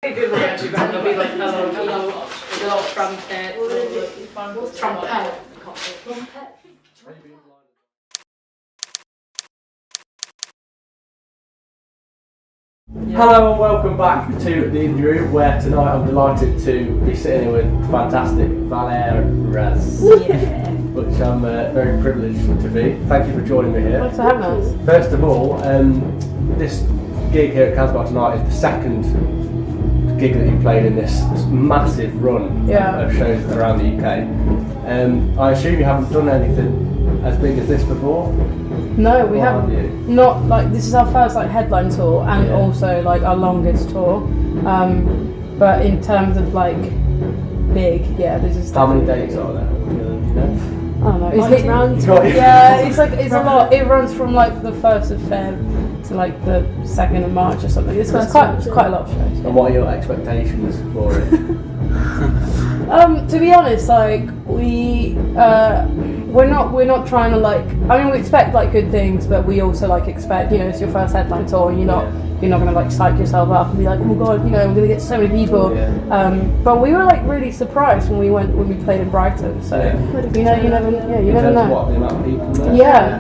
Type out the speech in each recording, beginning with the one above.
A good one actually, but there'll be like a lot of trumpet. Hello and welcome back to the interview, where tonight I'm delighted to be sitting here with fantastic Valeras, which I'm very privileged to be. Thank you for joining me here. Thanks for having us. First of all, this gig here at Kasbah tonight is the second gig that you played in this massive run of shows around the UK. I assume you haven't done anything as big as this before? No, we haven't. Not like this is our first like headline tour and also like our longest tour. But in terms of like big, this is. How many dates are there? You know? I don't know. It's a lot. It runs from like the 1st of Feb to like the 2nd of March or something. It's quite a lot of shows. And what are your expectations for it? To be honest, like we're not trying to like. I mean, we expect like good things, but we also like expect it's your first headline tour, and you're not gonna like psych yourself up and be like, oh my god, we're gonna get so many people. But we were like really surprised when we played in Brighton. So you never know. What, the amount of people there?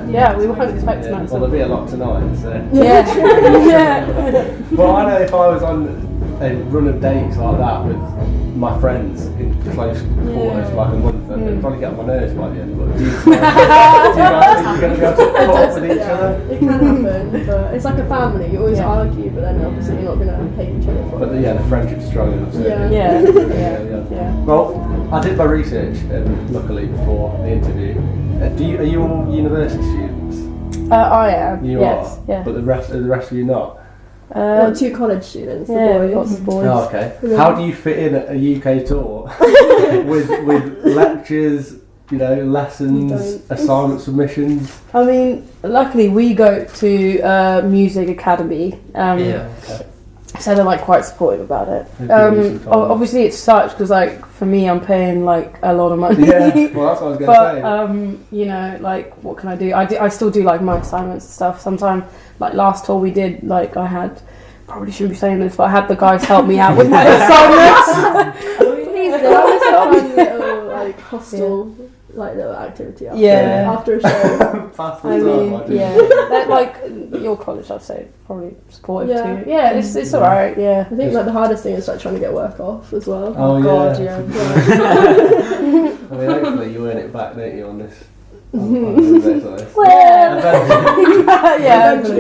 Yeah, we weren't expecting that. Well, there'll be a lot tonight. So. Yeah. Well, I know if I was on a run of dates like that with my friends in close quarters for like a month, I'd probably get on my nerves by the end. But do you guys think you're going to be able to put up with each other? It can happen, but it's like a family. You always argue, but then obviously you're not going to hate each other for it. But the friendship's strong enough. Yeah. Well, I did my research, luckily, before the interview. Are you all university students? I am. You are? Yeah. But the rest of you not? Well, 2 college students, the boys. Oh, okay. How do you fit in a UK tour with lectures, lessons, assignment submissions? I mean, luckily we go to music academy. So they're like quite supportive about it. Obviously it sucks because like for me I'm paying like a lot of money. Yeah, well that's what I was going to say. Like what can I do? I still do like my assignments and stuff. Sometimes like last tour we did like I had, probably shouldn't be saying this, but I had the guys help me out with my assignments. Please There was a fun little like hostel like little activity after a show. That, like your college I'd say probably supportive too. Yeah, it's alright. I think like the hardest thing is like trying to get work off as well. Oh god, I mean, hopefully you earn it back, don't you, on this? Eventually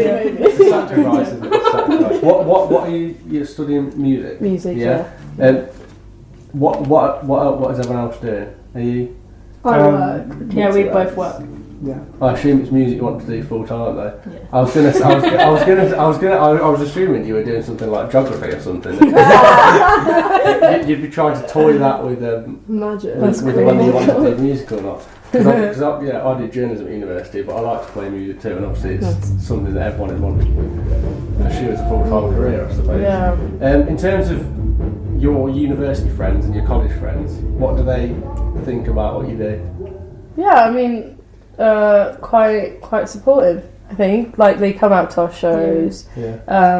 maybe. It's a sacrifice, isn't it? It's a sacrifice. What are you're studying music? What is everyone else doing? Are you? I work. We both work. Yeah. I assume it's music you want to do full time though. Yeah. I was assuming you were doing something like geography or something. You'd be trying to toy that with magic. With whether you want to do music or not. Because I did journalism at university, but I like to play music too, and obviously it's something that everyone would want to pursue as a full-time career, I suppose. Yeah. In terms of your university friends and your college friends, what do they think about what you do? Yeah, I mean, quite supportive. I think like they come out to our shows. I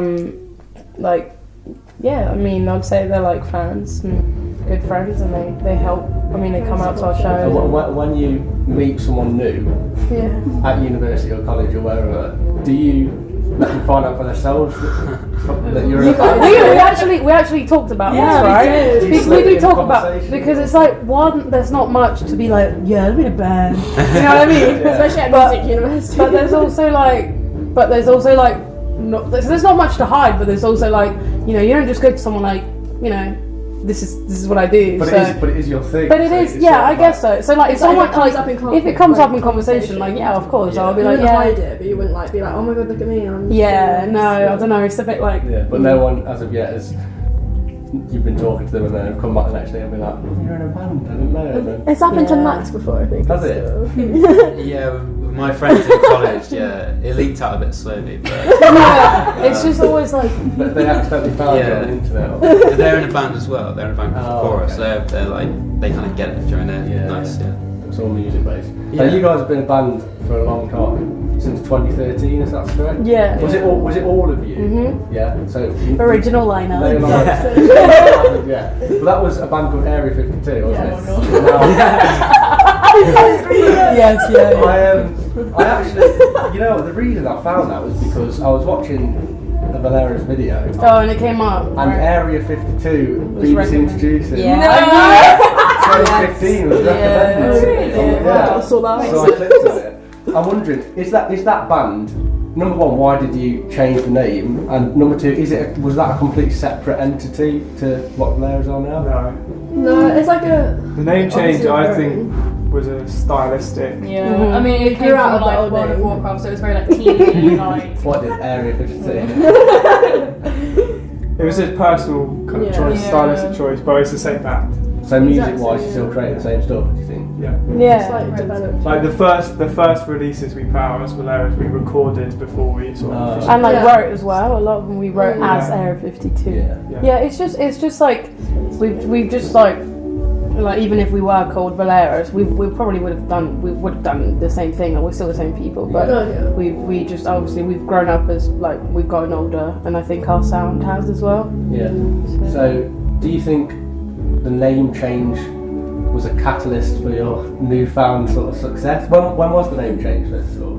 mean, I'd say they're like fans and good friends, and they help. I mean, they come out to our shows. When you meet someone new at university or college or wherever, do you let them find out for themselves that you're we actually talked about this, right? We do talk about, because it's like there's not much to be like, I'm in a band. You know what I mean? Especially at music university. But there's also like there's not much to hide, but there's also like, you don't just go to someone like, this is what I do. But it is your thing. But it is, I guess so. So like, if someone if it comes up in conversation, like, of course, I'll be like, hide it, but you wouldn't like be like, oh my god, look at me. I don't know. It's a bit like. Yeah, but no one as of yet has. You've been talking to them and then come back the next day and be like, you're in a band, I didn't know. It's happened to Max before, I think. Has it? My friends in college, it leaked out a bit slowly, but it's just always like they accidentally found it on the internet. They're in a band as well. They're in a band called Chorus. Okay. So they're like they kind of get it during their nice. It's all music based. Yeah. Now you guys have been a band for a long time, since 2013, if that's correct. Yeah. Was it all of you? Mm-hmm. Yeah. So Original lineup. Yeah. Well, that was a band called Area 52, wasn't it? Yes, yeah. I actually, the reason I found that was because I was watching the Valeras video. Oh, and it came up. And Area 52 BBC introduced it. Yeah. 2015 was recommended. Yeah. I saw that. So I clicked on it. I'm wondering, is that band? Number one, why did you change the name? And number two, was that a completely separate entity to what Valeras are now? No, it's like a. The name change, I think, was a stylistic. Yeah. I mean, it came from like World of Warcraft, so it was very like TV, like. What did Area 52? It was a personal kind of choice, stylistic choice, but it's the same band. So music-wise, you still create the same stuff, do you think? Yeah. It's like developed. Like the first releases we put out as Valeras, we recorded before we sort of. And wrote as well. A lot of them we wrote as Area 52. Yeah. It's just like we've just like even if we were called Valeras, we probably would have done the same thing, and we're still the same people. But we just obviously we've grown up as like we've gotten older, and I think our sound has as well. Yeah. So do you think the name change was a catalyst for your newfound sort of success? When was the name change, first of all?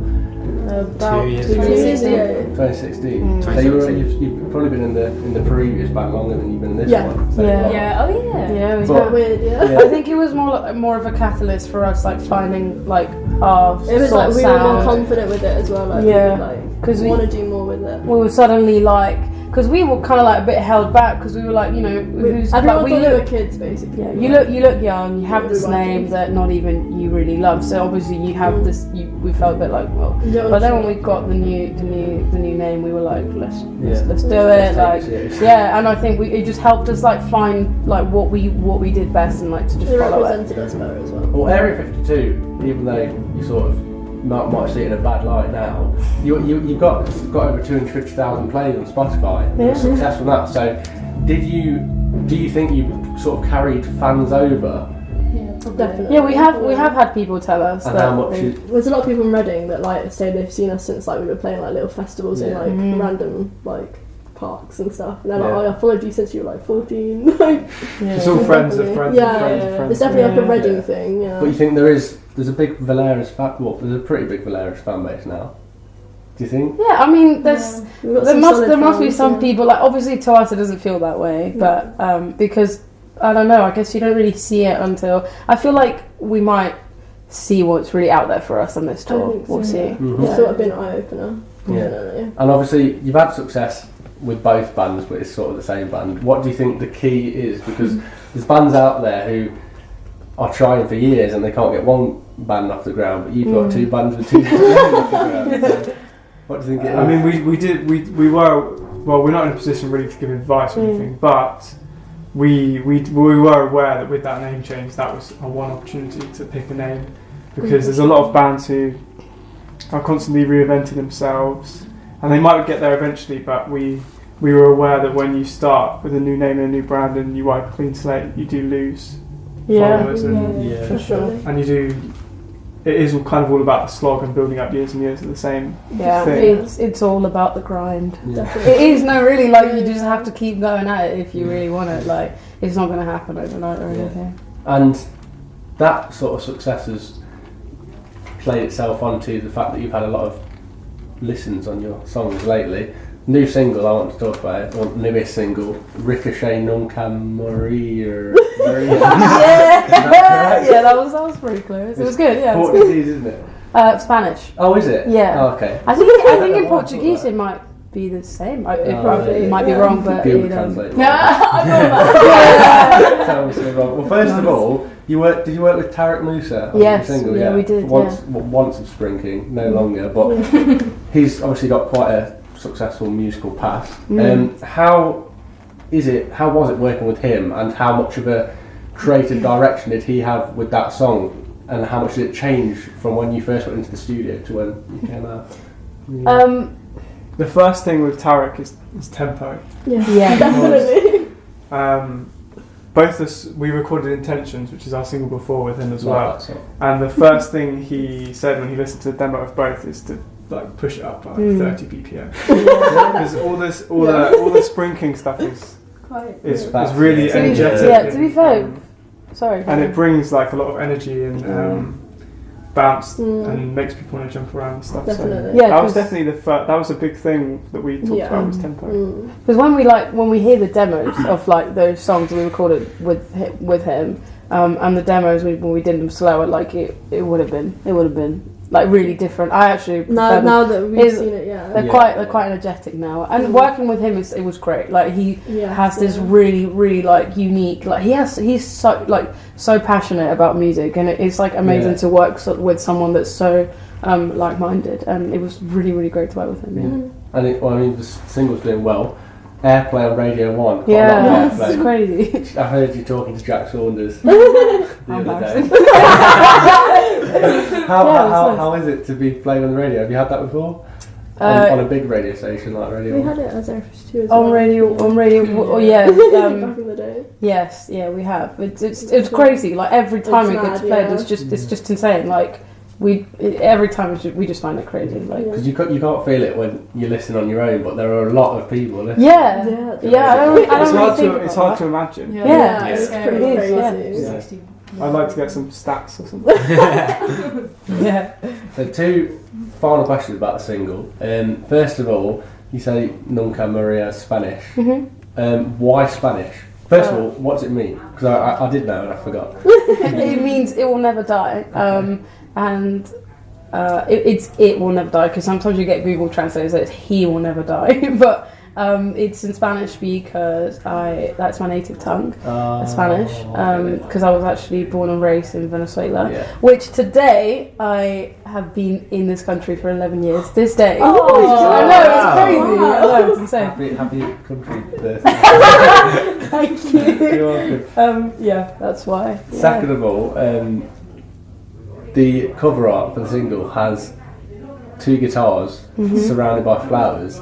About 2 years 2 years ago. 2016. So you've probably been in the previous band longer than you've been in this one. So Yeah, Oh yeah. Yeah, it was But- Weird, Yeah. I think it was more of a catalyst for us, like finding like our It was sort like of we were more sound. confident with it as well. Like, Because we want to do more with it. we were suddenly like, because we were kind of like a bit held back because we were like, who's Everyone like, thought we were kids, basically. Yeah, you look young. You have this name that not even you really love. So obviously you have this. We felt a bit like, well, but then when we got the new name, we were like, let's do it. Like, and I think it just helped us like find like what we did best and like to just It follow it. represented us better as well. Well, Area 52, even though you sort of might see it in a bad light now, you've got over 250,000 plays on Spotify. You're successful in that. So, do you think you sort of carried fans over? Definitely. Yeah, we have had people tell us And that. how much? There's a lot of people in Reading that like say they've seen us since like we were playing like little festivals in like random like parks and stuff. And they're like, I followed you since you were like 14. It's all friends of friends of friends of friends. It's definitely like a Reading thing. Yeah. But you think there's a big Valeras there's a pretty big Valeras fan base now. Do you think? Yeah, I mean, there must be some fans, people like obviously to us it doesn't feel that way, but because I don't know, I guess you don't really see it until I feel like we might see what's really out there for us on this tour. We'll see. Mm-hmm. It's sort of been an eye opener. Yeah. And obviously you've had success with both bands, but it's sort of the same band. What do you think the key is? Because there's bands out there who are trying for years and they can't get one band off the ground, but you've got two bands with two bands off the ground. So what do you think it is? I mean, we we're not in a position really to give advice or anything, but we were aware that with that name change, that was our one opportunity to pick a name, because there's a lot of bands who are constantly reinventing themselves, and they might get there eventually, but we were aware that when you start with a new name and a new brand and you wipe a clean slate, you do lose followers, for sure. and it is kind of all about the slog and building up years and years of the same thing. It's all about the grind. Yeah. It is really like you just have to keep going at it if you really want it. Like it's not going to happen overnight or anything. And that sort of success has played itself onto the fact that you've had a lot of listens on your songs lately. New single I want to talk about it, or newest single, Ricochet Nunca Morir. Yeah, that was pretty close. It was good, yeah. Portuguese, isn't it? Spanish. Oh, is it? Yeah. Oh, okay. I think in Portuguese it might be the same. It might be wrong, but Google Translate. Yeah. Well, first of all, did you work with Tarek Musa on Yes, the single? yeah, we did. Once of Spring King, no longer, but he's obviously got quite a successful musical past. How was it working with him, and how much of a creative direction did he have with that song, and how much did it change from when you first went into the studio to when you came out? The first thing with Tarek is tempo. Yeah, definitely. But we recorded Intentions, which is our single before, with him as well. That song. And the first thing he said when he listened to the demo of both is to like push it up by 30 BPM. Because all the sprinkling stuff is really energetic. To be fair, sorry. And it brings like a lot of energy and bounce and makes people want to jump around and stuff. Definitely. So that was definitely that was a big thing that we talked about was tempo. Because when we hear the demos of like those songs we recorded with him, and the demos when we did them slower, like it would have been like really different. I actually now that we've seen it, they're quite energetic now. And working with him it was great. Like he has this really really like unique, like he's so passionate about music, and it's like amazing to work with someone that's so like-minded, and it was really really great to work with him. And the single's doing well. Airplay on Radio 1. It's crazy. I heard you talking to Jack Saunders the other day. How is it to be played on the radio? Have you had that before? On a big radio station like Radio 1? We had it as FS2 as on well. radio, Back in the day. Yes, we have. It's crazy. Like every time it gets played, it's just insane. Like every time we just find it crazy. Like because you can't feel it when you listen on your own, but there are a lot of people listening. It's hard to imagine. It's pretty crazy. Yeah. I'd like to get some stats or something. So 2 final questions about the single. First of all, you say Nunca Maria Spanish. Why Spanish? First of all, what does it mean? Because I did know and I forgot. It means it will never die. And it will never die, because sometimes you get Google translators that it's he will never die, but it's in Spanish because that's my native tongue, Spanish, because I was actually born and raised in Venezuela, which today I have been in this country for 11 years. This day, I know, it's crazy. I know, it's insane. Happy country birthday. Thank you. You're welcome. That's why. Second of all, the cover art for the single has 2 guitars surrounded by flowers.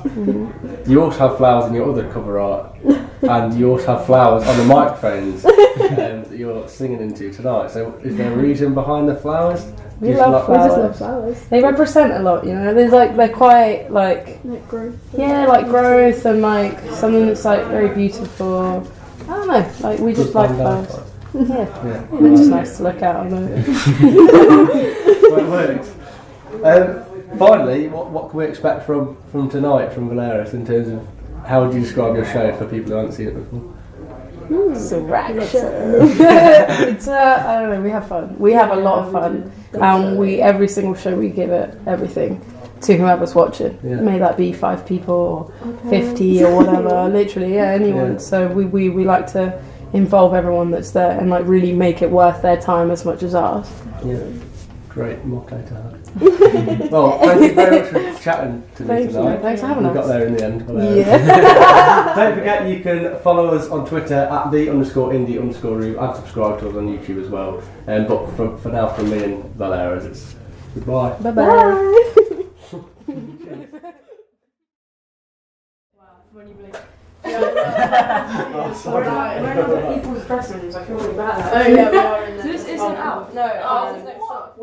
You also have flowers in your other cover art, and you also have flowers on the microphones that you're singing into tonight. So is there a reason behind the flowers? We love flowers. We just love flowers. They represent a lot, you know. They're quite like growth. Yeah, like growth and like something that's like very beautiful. I don't know. Like we just like flowers. It's just nice to look at. I know. Well, it works. Finally, what can we expect from tonight from Valeras in terms of how would you describe your show for people who haven't seen it before? It's a rack show. It's I don't know. We have fun. We have a lot of fun. Every single show we give it everything to whoever's watching. May that be 5 people or 50 or whatever. Literally, anyone. So we like to involve everyone that's there and like really make it worth their time as much as ours. Great motto to have. Well, thank you very much for chatting to me tonight. Thanks for having us. We got there in the end. Don't forget you can follow us on Twitter at @the_indie_room and subscribe to us on YouTube as well. But for now, from me and Valeras, it's goodbye. Bye. People's dressing rooms, I feel really bad. Oh yeah, we are in there. So this isn't out. No, it's next up.